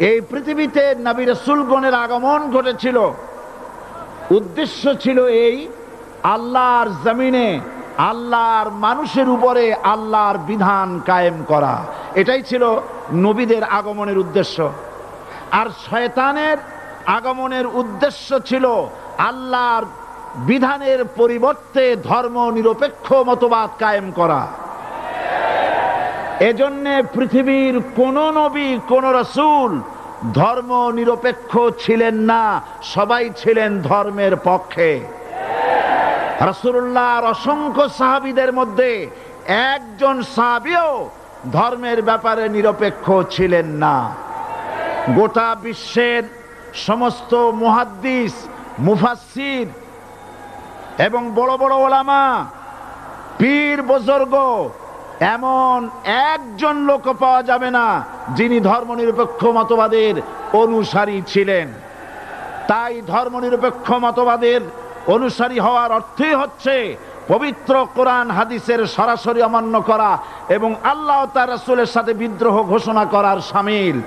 এই পৃথিবীতে নবী রাসূলগণের আগমন ঘটেছিল, উদ্দেশ্য ছিল এই আল্লাহর জমিনে আল্লাহর মানুষের উপরে আল্লাহর বিধান কায়েম করা। এটাই ছিল নবীদের আগমনের উদ্দেশ্য। আর শয়তানের আগমনের উদ্দেশ্য ছিল আল্লাহর বিধানের পরিবর্তে ধর্ম নিরপেক্ষ মতবাদ কায়েম করা। এজন্যে পৃথিবীর কোন নবী কোন রাসূল ধর্ম নিরপেক্ষ ছিলেন না, সবাই ছিলেন ধর্মের পক্ষে। রাসূলুল্লাহর অসংখ্য সাহাবীদের মধ্যে একজন সাহাবীও ধর্মের ব্যাপারে নিরপেক্ষ ছিলেন না। গোটা বিশ্বের সমস্ত মুহাদ্দিস, মুফাসসির এবং বড় বড় ওলামা, পীর বুজুর্গ, এমন একজন লোক পাওয়া যাবে না যিনি ধর্মনিরপেক্ষ মতবাদের অনুসারী ছিলেন। তাই ধর্মনিরপেক্ষ মতবাদের অনুসারী হওয়ার অর্থই হচ্ছে পবিত্র কোরআন হাদিসের সরাসরি অমান্য করা এবং আল্লাহ ও তার রাসূলের সাথে বিদ্রোহ ঘোষণা করার শামিল।